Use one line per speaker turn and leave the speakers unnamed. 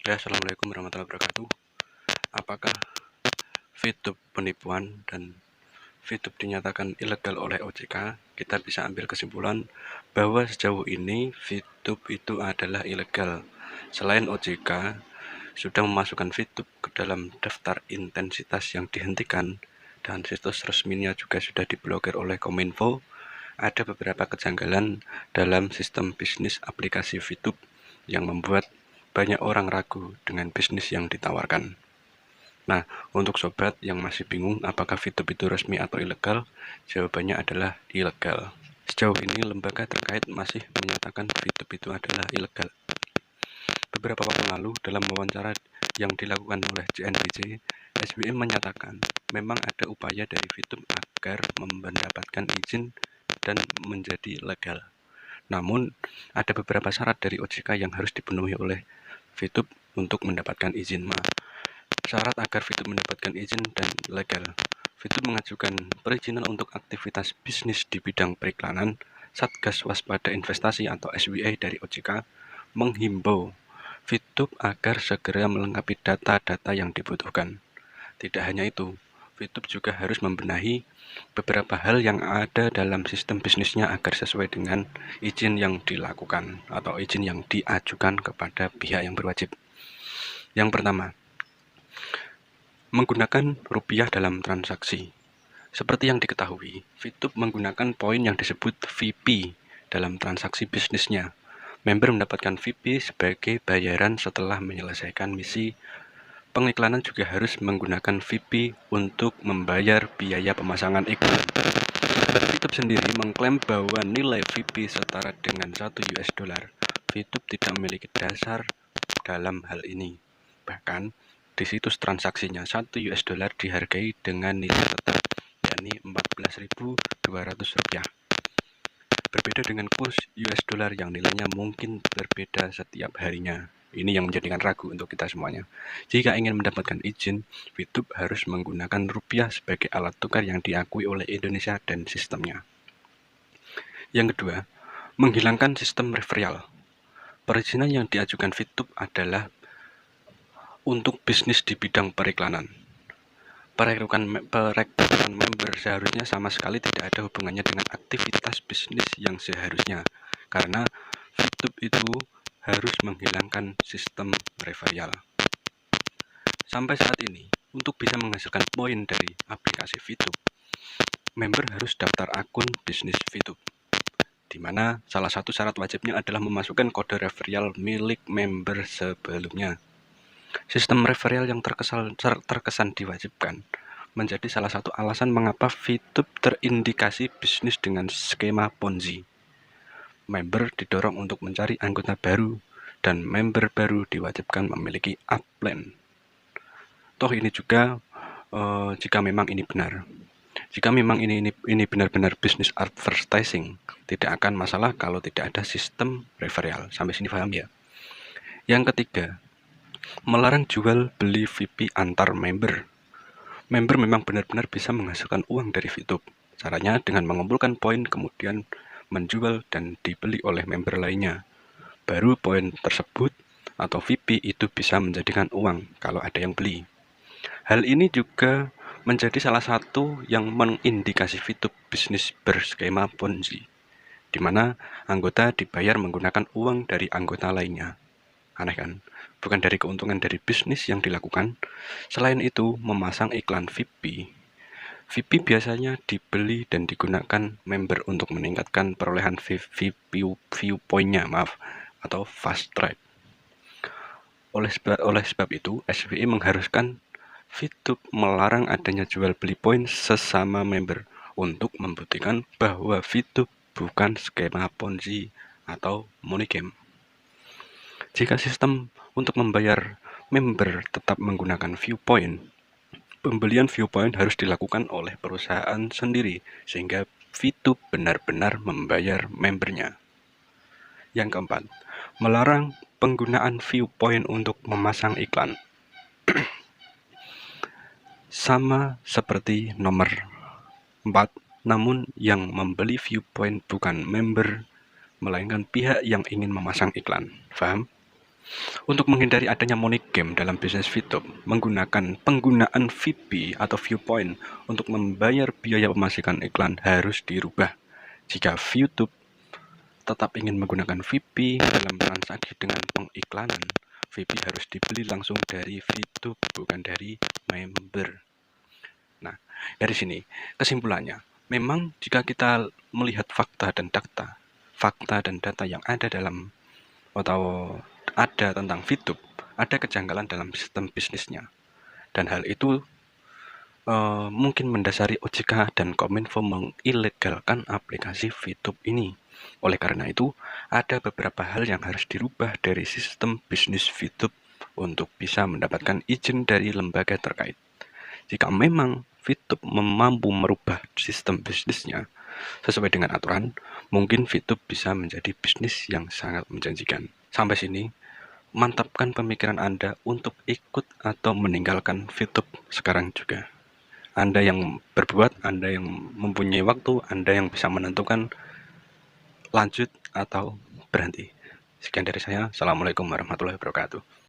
Assalamualaikum warahmatullahi wabarakatuh. Apakah VTube penipuan dan VTube dinyatakan ilegal oleh OJK? Kita bisa ambil kesimpulan bahwa sejauh ini VTube itu adalah ilegal. Selain OJK sudah memasukkan VTube ke dalam daftar intensitas yang dihentikan dan situs resminya juga sudah diblokir oleh Kominfo, ada beberapa kejanggalan dalam sistem bisnis aplikasi VTube yang membuat banyak orang ragu dengan bisnis yang ditawarkan. Nah, untuk sobat yang masih bingung apakah VTube itu resmi atau ilegal, jawabannya adalah ilegal. Sejauh ini lembaga terkait masih menyatakan VTube itu adalah ilegal. Beberapa waktu lalu dalam wawancara yang dilakukan oleh JNBJ, SBM menyatakan memang ada upaya dari VTube agar mendapatkan izin dan menjadi legal. Namun, ada beberapa syarat dari OJK yang harus dipenuhi oleh VTube untuk mendapatkan izin. Syarat agar VTube mendapatkan izin dan legal. VTube mengajukan perizinan untuk aktivitas bisnis di bidang periklanan. Satgas Waspada Investasi atau SWI dari OJK menghimbau VTube agar segera melengkapi data-data yang dibutuhkan. Tidak hanya itu, VTube juga harus membenahi beberapa hal yang ada dalam sistem bisnisnya agar sesuai dengan izin yang dilakukan atau izin yang diajukan kepada pihak yang berwajib. Yang pertama, menggunakan rupiah dalam transaksi. Seperti yang diketahui, VTube menggunakan poin yang disebut VP dalam transaksi bisnisnya. Member mendapatkan VP sebagai bayaran setelah menyelesaikan misi. Pengiklanan juga harus menggunakan VP untuk membayar biaya pemasangan iklan. VTube sendiri mengklaim bahwa nilai VP setara dengan $1. VTube tidak memiliki dasar dalam hal ini. Bahkan, di situs transaksinya $1 dihargai dengan nilai tetap, yakni Rp14.200. Berbeda dengan kurs US dollar yang nilainya mungkin berbeda setiap harinya. Ini yang menjadikan ragu untuk kita semuanya. Jika ingin mendapatkan izin, VTube harus menggunakan rupiah sebagai alat tukar yang diakui oleh Indonesia dan sistemnya. Yang kedua, menghilangkan sistem referral. Perizinan yang diajukan VTube adalah untuk bisnis di bidang periklanan. Perekrutan member seharusnya sama sekali tidak ada hubungannya dengan aktivitas bisnis yang seharusnya, karena VTube itu harus menghilangkan sistem referral. Sampai saat ini, untuk bisa menghasilkan poin dari aplikasi VTube, member harus daftar akun bisnis VTube, di mana salah satu syarat wajibnya adalah memasukkan kode referral milik member sebelumnya. Sistem referral yang terkesan diwajibkan menjadi salah satu alasan mengapa VTube terindikasi bisnis dengan skema Ponzi. Member didorong untuk mencari anggota baru, dan member baru diwajibkan memiliki upline. Toh ini juga jika memang ini benar. Jika memang ini benar-benar bisnis advertising, tidak akan masalah kalau tidak ada sistem referral. Sampai sini paham ya? Yang ketiga, melarang jual beli VP antar member. Member memang benar-benar bisa menghasilkan uang dari VTube. Caranya dengan mengumpulkan poin kemudian menjual dan dibeli oleh member lainnya. Baru poin tersebut atau VP itu bisa menjadikan uang kalau ada yang beli. Hal ini juga menjadi salah satu yang mengindikasi VTube bisnis berskema Ponzi, di mana anggota dibayar menggunakan uang dari anggota lainnya. Aneh kan? Bukan dari keuntungan dari bisnis yang dilakukan. Selain itu, memasang iklan VP. VP biasanya dibeli dan digunakan member untuk meningkatkan perolehan view point-nya, atau fast track. Oleh sebab itu, SWI mengharuskan VTube melarang adanya jual beli poin sesama member untuk membuktikan bahwa VTube bukan skema Ponzi atau money game. Jika sistem untuk membayar member tetap menggunakan viewpoint, pembelian viewpoint harus dilakukan oleh perusahaan sendiri sehingga VTube benar-benar membayar membernya. Yang keempat, melarang penggunaan viewpoint untuk memasang iklan. Sama seperti nomor 4, namun yang membeli viewpoint bukan member, melainkan pihak yang ingin memasang iklan. Paham? Untuk menghindari adanya money game dalam bisnis VTube, menggunakan penggunaan VP atau viewpoint untuk membayar biaya pemasukan iklan harus dirubah. Jika VTube tetap ingin menggunakan VP dalam transaksi dengan pengiklanan, VP harus dibeli langsung dari VTube, bukan dari member. Nah, dari sini kesimpulannya, memang jika kita melihat fakta dan data yang ada dalam atau ada tentang VTube, ada kejanggalan dalam sistem bisnisnya. Dan hal itu mungkin mendasari OJK dan Kominfo mengilegalkan aplikasi VTube ini. Oleh karena itu, ada beberapa hal yang harus dirubah dari sistem bisnis VTube untuk bisa mendapatkan izin dari lembaga terkait. Jika memang VTube mampu merubah sistem bisnisnya sesuai dengan aturan, mungkin VTube bisa menjadi bisnis yang sangat menjanjikan. Sampai sini, mantapkan pemikiran Anda untuk ikut atau meninggalkan VTube sekarang juga. Anda yang berbuat, Anda yang mempunyai waktu, Anda yang bisa menentukan lanjut atau berhenti. Sekian dari saya. Assalamualaikum warahmatullahi wabarakatuh.